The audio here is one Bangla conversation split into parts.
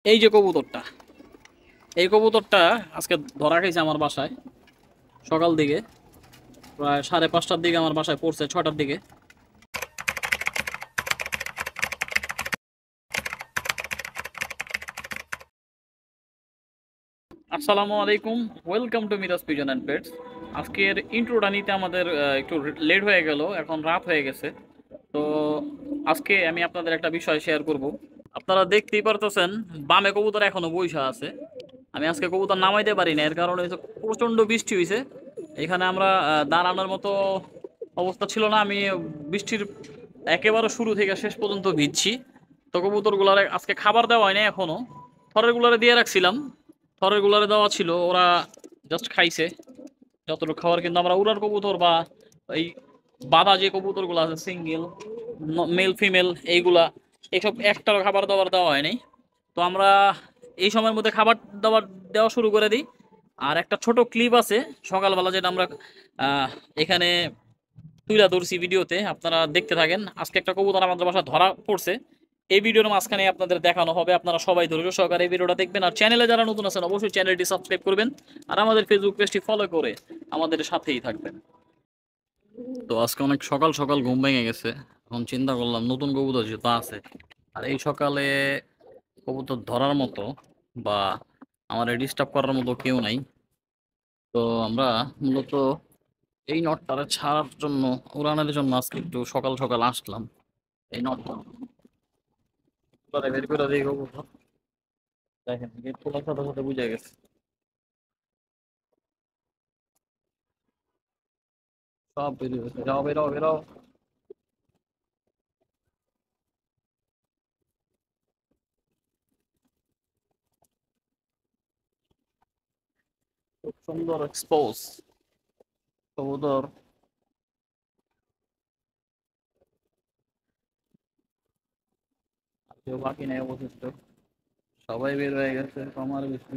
এই যে কবুতরটা, এই কবুতরটা আজকে ধরা খাইছে আমার বাসায় সকাল দিকে। প্রায় 5:30টার দিকে আমার বাসায় পড়ছে, 6টার দিকে। আসসালামু আলাইকুম, welcome to Miraj pigeon and pets. আজকের ইন্ট্রোটা নিতে আমাদের একটু লেট হয়ে গেল, এখন রাত হয়ে গেছে। তো আজকে আমি আপনাদের একটা বিষয় শেয়ার করব। আপনারা দেখতেই পারতেছেন বামে কবুতর এখনো বইসা আছে। আমি আজকে কবুতর নামাইতে পারি না, এর কারণে হচ্ছে প্রচণ্ড বৃষ্টি হয়েছে। এখানে আমরা দাঁড়ানোর মতো অবস্থা ছিল না। আমি বৃষ্টির একেবারে শুরু থেকে শেষ পর্যন্ত ভিজছি। তো কবুতরগুলারে আজকে খাবার দেওয়া হয়নি এখনো। থরের গুলারে দিয়ে রাখছিলাম, থরের গুলারে দেওয়া ছিল, ওরা জাস্ট খাইছে যতটুকু খাবার। কিন্তু আমরা উড়ার কবুতর বা এই বাঁধা যে কবুতরগুলো আছে সিঙ্গেল, মেল ফিমেল, এইগুলা এইসব একটারও খাবার দাবার দেওয়া হয়নি। তো আমরা এই সময়ের মধ্যে খাবার দাবার দেওয়া শুরু করে দিই। আর একটা ছোট ক্লিপ আছে সকালবেলা, যেটা আমরা আহ, এখানে তুলে ধরছি ভিডিওতে, আপনারা দেখতে থাকেন। আজকে একটা কবুতর আমাদের বাসায় ধরা পড়ছে, এই ভিডিওর মাঝখানে আপনাদের দেখানো হবে। আপনারা সবাই ধৈর্য সহকারে এই ভিডিওটা দেখবেন, আর চ্যানেলে যারা নতুন আছেন অবশ্যই চ্যানেলটি সাবস্ক্রাইব করবেন, আর আমাদের ফেসবুক পেজটি ফলো করে আমাদের সাথেই থাকবেন। তো আজকে অনেক সকাল সকাল ঘুম ভেঙে গেছে। এখন চিন্তা করলাম নতুন কবুতর যেহেতু আছে, আর এই সকালে কবুতর ধরার মতো বা আমার ডিস্টার্ব করার মতো কেউ নাই। তো আমরা মূলত এই নটটারে ছাড়ার জন্য, উড়ানের জন্য আজকে একটু সকাল সকাল আসলাম। এই নটটা বের করে দিই কবুতর। দেখেন গেট খোলার সাথে সাথে বুঝে গেছে, সব বেরিয়ে গেছে। যাও, বেরাও বেরাও। খুব সুন্দর এক্সপোজ কবুতর। আর কেউ বাকি নেই অবশিষ্ট, সবাই বের হয়ে গেছে আমার বেশি।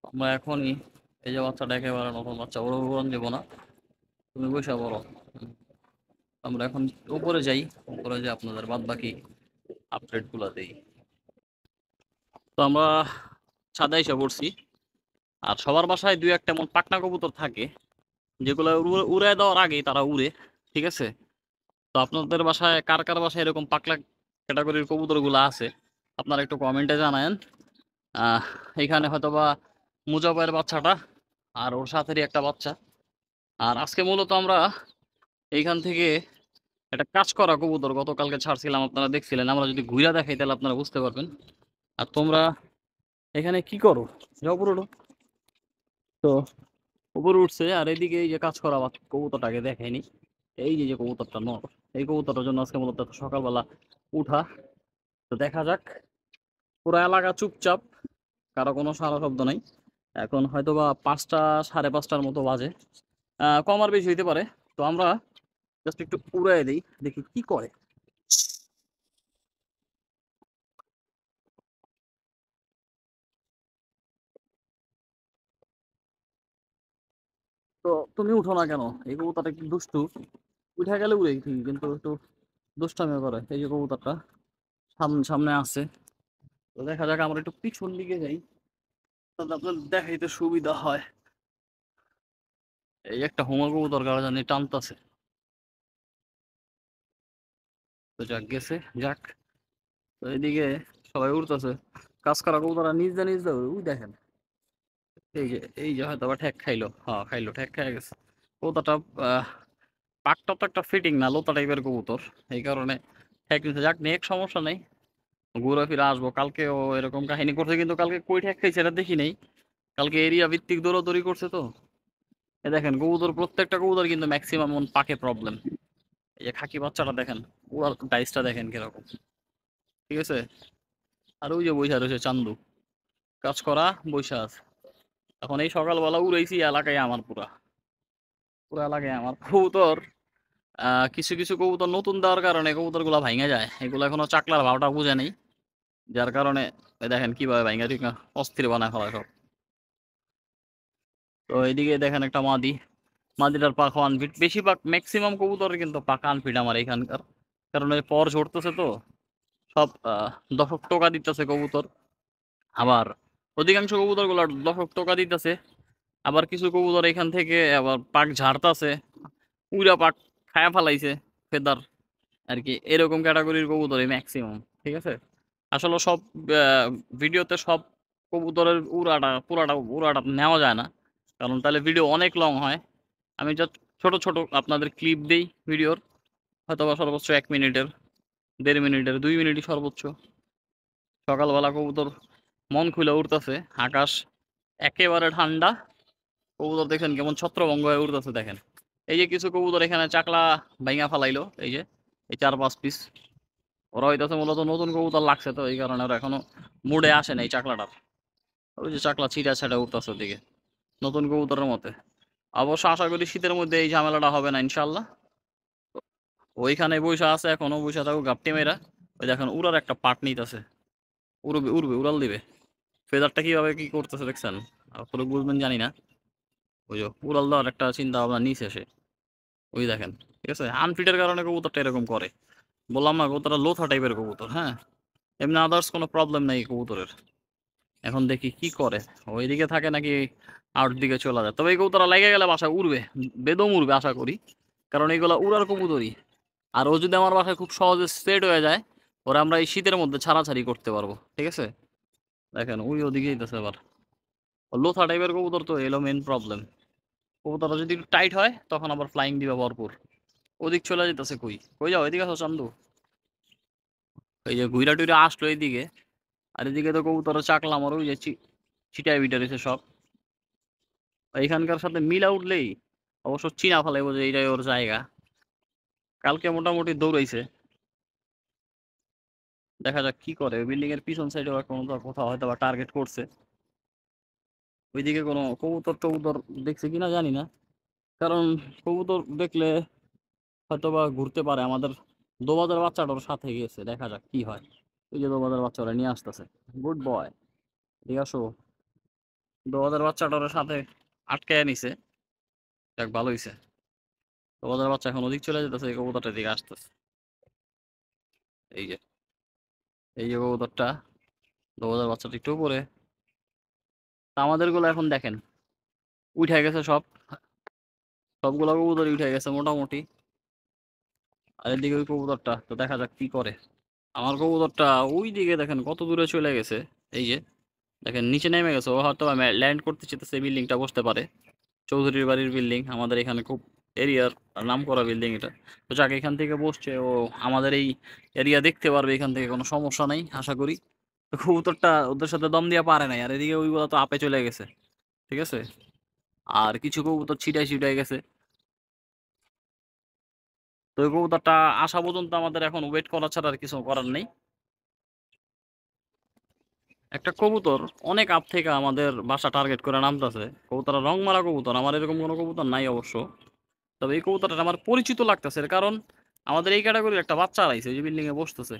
আমরা এখনই, এই যে বাচ্চাটা একেবারে নতুন বাচ্চা, ওর উড়ান দেবো না, তুমি বসে পড়ো। আমরা এখন উপরে যাই, উপরে যে আপনাদের বাদ বাকি আপডেট গুলা দেই। তো আমরা ছাদে এসে পড়ছি। আর সবার বাসায় দুই একটা এমন পাকনা কবুতর থাকে যেগুলো উড়ে দেওয়ার আগেই তারা উড়ে, ঠিক আছে? তো আপনাদের বাসায় কার কার বাসায় এরকম পাকলা ক্যাটাগরির কবুতর গুলো আছে, আপনারা একটু কমেন্টে জানায়েন। আহ এখানে হয়তোবা মুজাফের বাচ্চাটা আর ওর সাথেরই একটা বাচ্চা। আর আজকে মূলত আমরা এইখান থেকে একটা কাজ করা কবুতর গতকালকে ছাড়ছিলাম, আপনারা দেখছিলেন। আমরা যদি ঘুরা দেখাই তাহলে আপনারা বুঝতে পারবেন। আর তোমরা এখানে কি করো? যাও উপরে উঠো। তো উপরে উঠছে, আর এদিকে এই যে কাজ করা কবুতরটাকে দেখায়নি। এই যে যে কবুতরটা নর, এই কবুতরটার জন্য আজকে মূলত সকালবেলা উঠা। তো দেখা যাক। পুরো এলাকা চুপচাপ, কারো কোনো সারা শব্দ নাই। এখন হয়তো বা 5টা 5:30টার মতো বাজে, কম আর বেশি হইতে পারে। তো আমরা জাস্ট একটু উড়াই দিই, দেখি কি করে। তো তুমি উঠো না কেন? এই কবুতরটা একটু দুষ্টু, উঠে গেলে উড়ে ঠিকই, কিন্তু একটু দুষ্টামি করে। এই যে কবুতরটা সামনে সামনে আছে। তো দেখা যাক, আমরা একটু পিছন দিকে যাই, তাহলে আপনার দেখাইতে সুবিধা হয়। এই একটা হোমা কবুতর কারো জানি টানতাছে। তো যাক গেছে, যাক। তো এইদিকে সবাই উড়তেছে, কাজ করা কবুতরা নিজ দা নিজ দা ওই দেখেন। এই যে হয়তো বা ঠেক খাইলো, হ্যাঁ খাইলো, ঠেক খাই গেছে কবুতরটা। আহ, পাকটা তো একটা ফিটিং না, লোতা টাইপের কবুতর, এই কারণে ঠেক নিতে। যাক, নেক সমস্যা নেই, ঘুরে ফিরে আসবো। কালকেও এরকম কাহিনী করছে, কিন্তু কালকে কই ঠেক খাইছে এটা দেখি নাই। কালকে এরিয়া ভিত্তিক দৌড়াদৌড়ি করছে তো। এ দেখেন কবুতর, প্রত্যেকটা কবুতর কিন্তু ম্যাক্সিমাম পাকে প্রবলেম। এই যে খাকি বাচ্চাটা দেখেন, উড়ার ডাইসটা দেখেন কিরকম, ঠিক আছে? আর ওই যে বৈশা রয়েছে চান্দু, কাজ করা বৈশা আছে। এখন এই সকালবেলা উড়াইছি এলাকায় আমার, পুরা পুরো এলাকায় আমার কবুতর। কিছু কিছু কবুতর নতুন দেওয়ার কারণে কবুতর গুলা ভাঙা যায়, এগুলো এখনো চাকলার ভাবটা বুঝে নেই, যার কারণে এই দেখেন কিভাবে ভাঙা ঠিক না অস্থির বানায় ফেলায় সব। তো এইদিকে দেখেন একটা মাদি, মাদিটার পাখা আনফিট, বেশিরভাগ ম্যাক্সিমাম কবুতর কিন্তু পাখা আনফিট আমার এখানকার, কারণ এই পর ঝরতেছে তো। সব দর্শক টোকা দিতেছে কবুতর। আবার অধিকাংশ কবুতর গুলা দর্শক টোকা দিতেছে, আবার কিছু কবুতর এখান থেকে আবার পাক ঝাড়তাছে, উইরা পাক খায়া ফেলাইছে ফেদার আর কি। এরকম ক্যাটাগরির কবুতরই ম্যাক্সিমাম। ঠিক আছে, আসলে সব ভিডিওতে সব কবুতরের পুরাটা উড়াটা নেওয়া যায় না, কারণ তাহলে ভিডিও অনেক লং হয়। আমি জাস্ট ছোট ছোট আপনাদের ক্লিপ দেই ভিডিওর, হয়তো বা সর্বোচ্চ 1 মিনিটের, 1.5 মিনিটের, 2 মিনিটই সর্বোচ্চ। সকালবেলা কবুতর মন খুলে উঠতেছে, আকাশ একেবারে ঠান্ডা, কবুতর দেখেন কেমন ছত্রভঙ্গ হয়ে উঠতেছে দেখেন। এই যে কিছু কবুতর এখানে চাকলা ভাইঙা ফালাইলো, এই যে এই 4-5 পিস। ওরা হইতাছে মূলত নতুন কবুতর লাগছে, তো এই কারণে ওরা এখনো মুডে আসে না এই চাকলাটার। ওই যে চাকলা ছিটা ছাটা উঠতেছে ওদিকে নতুন কবুতরের মতে। অবশ্য আশা করি শীতের মধ্যে এই ঝামেলাটা হবে না ইনশাল্লাহ। ওইখানে বৈশা আছে, এখনো বৈশা থাকুক গাপটি মেয়েরা। ওই দেখেন উড়ার একটা পাট নিতেছে, উড়বে উড়বে উড়াল দিবে। ফেদারটা কিভাবে কি করতেছে দেখছেন, পুরো বুঝবেন জানি না। ওই যে উড়াল দেওয়ার একটা চিন্তা ভাবনা নিছে সে, ওই দেখেন। ঠিক আছে, আনফিটের কারণে কবুতরটা এরকম করে। বললাম না কবুতরটা লোথা টাইপের কবুতর। হ্যাঁ, এমনি আদার্স কোনো প্রবলেম নেই কবুতরের। এখন দেখি কি করে, ওইদিকে থাকে নাকি আউট দিকে চলে যায়। তবে এই কবুতরটা লেগে গেলে বাসা উড়বে, বেদম উড়বে আশা করি, কারণ এইগুলা উড়ার কবুতরই। আর ও যদি আমার বাসায় খুব সহজে সেট হয়ে যায়, ওরা আমরা এই শীতের মধ্যে ছাড়াছাড়ি করতে পারবো। ঠিক আছে, দেখেন ওই ওদিকে যেতেছে আবার। লোথা টাইপের কবুতর তো এলো মেন প্রবলেম। কবুতরটা যদি একটু টাইট হয় তখন আবার ফ্লাইং দিবে ভরপুর। ওদিক চলে যেতেছে, কই কই যাও, এদিকে আসো চান্দু। এই যে ঘুইরা টুইরা আসলো এইদিকে, আর এদিকে তো কবুতর চাকলাম আর ওই যে ছিটাই বিটা রয়েছে সব। এইখানকার সাথে মিলা উঠলেই অবশ্য চীনা ফেলাইবো যে এইটাই ওর জায়গা। কালকে মোটামুটি দৌড়াইছে, দেখা যাক কি করে। বিল্ডিং এর পিছন সাইডে কোনো কোথাও হয়তো বা টার্গেট করছে। ওইদিকে কোনো কবুতর টবুতর দেখছে কিনা জানি না, কারণ কবুতর দেখলে হয়তো বা ঘুরতে পারে। আমাদের দোবাদের বাচ্চাটার সাথে গেছে, দেখা যাক কি হয়। ওই যে দোবাদের বাচ্চারা নিয়ে আসতেছে, গুড বয়। ঠিক আছে, দোবাদের বাচ্চাটার সাথে আটকায় নিছে, যাক ভালো হইছে। দোবাদের বাচ্চা এখন ওদিক চলে যেতেছে, এই কবুতরটা দিকে আসতেছে। এই যে এই যে কবুতরটা, দোবাদের বাচ্চাটা একটু উপরে। তা আমাদের গুলো এখন দেখেন উঠে গেছে সব, সবগুলো কবুতরই উঠে গেছে মোটামুটি। আর এদিকে ওই কবুতরটা তো দেখা যাক কি করে। আমার কবুতরটা ওই দিকে দেখেন কত দূরে চলে গেছে। এই যে দেখেন নিচে নেমে গেছে, ও হয়তো ল্যান্ড করতে চেতেছে, বিল্ডিংটা বসতে পারে। চৌধুরীর বাড়ির বিল্ডিং, আমাদের এখানে খুব এরিয়ার নাম করা বিল্ডিং এটা। তো যাকে এখান থেকে বসছে, ও আমাদের এই এরিয়া দেখতে পারবে, এখান থেকে কোনো সমস্যা নাই আশা করি। তো কবুতরটা ওদের সাথে দম দিয়া পারে নাই, আর এদিকে ওইগুলো তো আপে চলে গেছে। ঠিক আছে, আর কিছু কবুতর ছিটাই ছিটাই গেছে। তো ওই কবুতরটা আসা পর্যন্ত আমাদের এখন ওয়েট করা ছাড়া আর কিছু করার নেই। একটা কবুতর অনেক আপ থেকে আমাদের বাসা টার্গেট করে নামতেছে। কবুতরটা রং মারা কবুতর, আমার এরকম কোনো কবুতর নাই অবশ্য। তবে এই কবুতরটা আমার পরিচিত লাগতেছে, কারণ আমাদের এই ক্যাটাগরির একটা বাচ্চা আইছে, এই যে বিল্ডিং এ বসতেছে,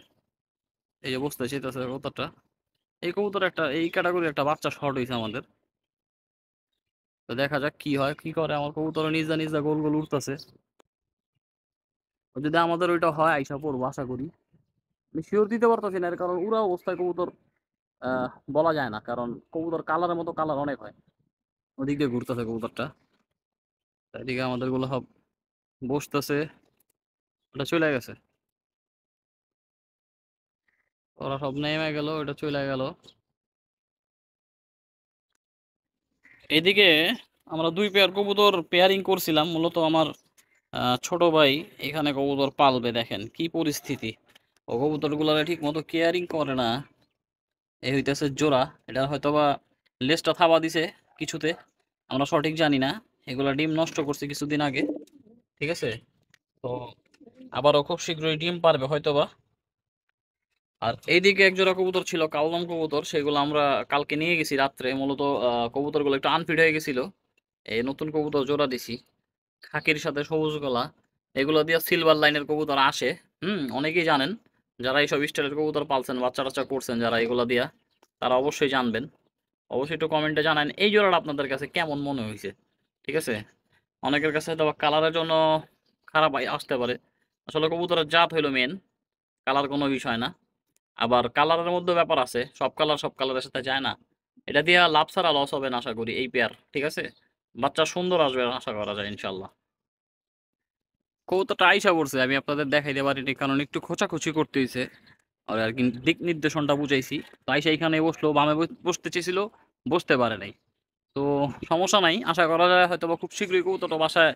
এই যে বসতে চাইতেছে কবুতরটা। এই কবুতর একটা এই ক্যাটাগরির একটা বাচ্চা শর্ট হয়েছে আমাদের। তো দেখা যাক কি হয় কি করে। আমার কবুতর নিজা নিজা গোল গোল উঠতেছে। যদি আমাদের ওইটা হয় আইসা পড়বো আশা করি। আমি শিওর দিতে পারতেছি না, এর কারণ উড়া অবস্থায় কবুতর আহ বলা যায় না, কারণ কবুতর কালারের মতো কালার অনেক হয়। ওদিক দিয়ে ঘুরতেছে কবুতরটা, এদিকে আমাদের গুলো সব বসতেছে। ওটা চলে গেছে, ওরা সব নেমে গেল, ওটা চলে গেল। এদিকে আমরা 2 পেয়ার কবুতর পেয়ারিং করছিলাম, মূলত আমার ছোট ভাই এখানে কবুতর পালবে। দেখেন কি পরিস্থিতি, ও কবুতর গুলারে ঠিক মতো কেয়ারিং করে না। এই হইতেছে জোড়া, এটা হয়তোবা লেজটা থাবা দিছে কিছুতে, আমরা সঠিক জানি না। এগুলা ডিম নষ্ট করছে কিছুদিন আগে। ঠিক আছে, তো আবারও খুব শীঘ্রই ডিম পারবে হয়তোবা। আর এইদিকে এক জোড়া কবুতর ছিল কালদম কবুতর, সেগুলো আমরা কালকে নিয়ে গেছি রাত্রে। মূলত কবুতরগুলো একটু আনফিট হয়ে গেছিল, এই নতুন কবুতর জোড়া দিছি। খাকির সাথে সবুজ গলা, এগুলো দিয়ে সিলভার লাইনের কবুতর আসে। অনেকেই জানেন, যারা এইসব স্টাইলের কবুতর পালছেন, বাচ্চা টাচ্চা করছেন যারা এগুলো দিয়া, তারা অবশ্যই জানবেন। অবশ্যই একটু কমেন্টে জানান এই জোড়াটা আপনাদের কাছে কেমন মনে হয়েছে। ঠিক আছে, অনেকের কাছে হয়তো কালারের জন্য খারাপ আসতে পারে, আসলে কবুতরের জাত হইলো মেন, কালার কোনো বিষয় না। আবার কালারের মধ্যে ব্যাপার আছে, সব কালার সব কালারের সাথে যায় না। এটা দিয়ে লাভ ছাড়া লস হবে না আশা করি এই পেয়ার, ঠিক আছে। বাচ্চা সুন্দর আসবে আশা করা যায় ইনশাল্লাহ। কৌতোটা আইসা পড়ছে, আমি আপনাদের দেখাইতে পারিনি কারণ একটু খোঁচাখুচি করতে হয়েছে। আর কি দিক নির্দেশনটা বুঝাইছি। তো আইসা এখানে বসলো, বামে বসতে চেয়েছিল, বসতে পারে নাই। তো সমস্যা নাই, আশা করা যায় হয়তো বা খুব শীঘ্রই কৌতোটা বাসায়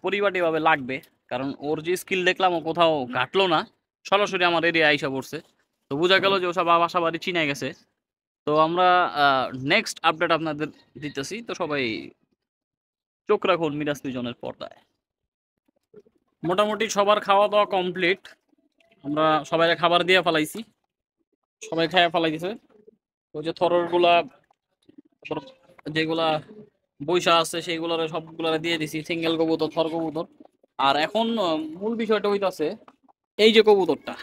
পরিপাটিভাবে লাগবে। কারণ ওর যে স্কিল দেখলাম ও কোথাও ঘাটলো না, সরাসরি আমার এরিয়া আইসা পড়ছে। তো বোঝা গেল যে ওসব বাসা বাড়ি চিনে গেছে। তো আমরা নেক্সট আপডেট আপনাদের দিতেছি, তো সবাই চোখ রাখুন মিরাজ পিজনের পর্দায়। মোটামুটি সবার খাওয়া দাওয়া কমপ্লিট, আমরা সবাই খাবার দিয়ে ফেলাইছি, সবাই খাইয়া ফেলাই দিছে। ওই যে থরর গুলা, তারপর যেগুলা বৈশা আছে সেইগুলার সবগুলারে দিয়ে দিছি, সিঙ্গেল কবুতর, থর কবুতর। আর এখন মূল বিষয়টা হইতাছে এই যে কবুতরটা,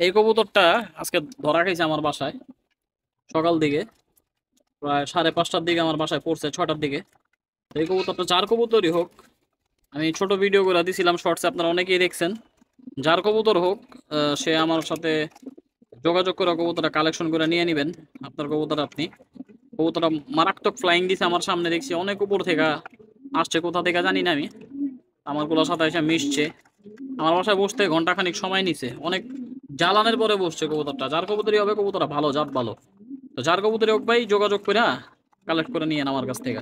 এই কবুতরটা আজকে ধরা খাইছে আমার বাসায় সকাল দিকে, প্রায় 5:30টার দিকে আমার বাসায় পড়ছে, 6টার দিকে। তো এই কবুতরটা যার কবুতরই হোক, আমি ছোট ভিডিও করে দিছিলাম শর্টসে, আপনারা অনেকেই দেখছেন। যার কবুতর হোক, সে আমার সাথে যোগাযোগ করে কবুতরটা কালেকশন করে নিয়ে নেবেন। আপনার কবুতর আপনি, কবুতরটা মারাত্মক ফ্লাইং দিছে আমার সামনে, দেখছি অনেক উপর থেকে আসছে, কোথা থেকে জানি না আমি। আমার গুলোর সাথে এসে মিশছে, আমার বাসায় বসতে ঘন্টাখানিক সময় নিছে, অনেক জ্বালানের পরে বসছে কবুতরটা। যার কবুতরই হবে, কবুতরটা ভালো, জাত ভালো। তো যার কবুতরই হোক ভাই, যোগাযোগ করে কালেক্ট করে নিয়েন আমার কাছ থেকে।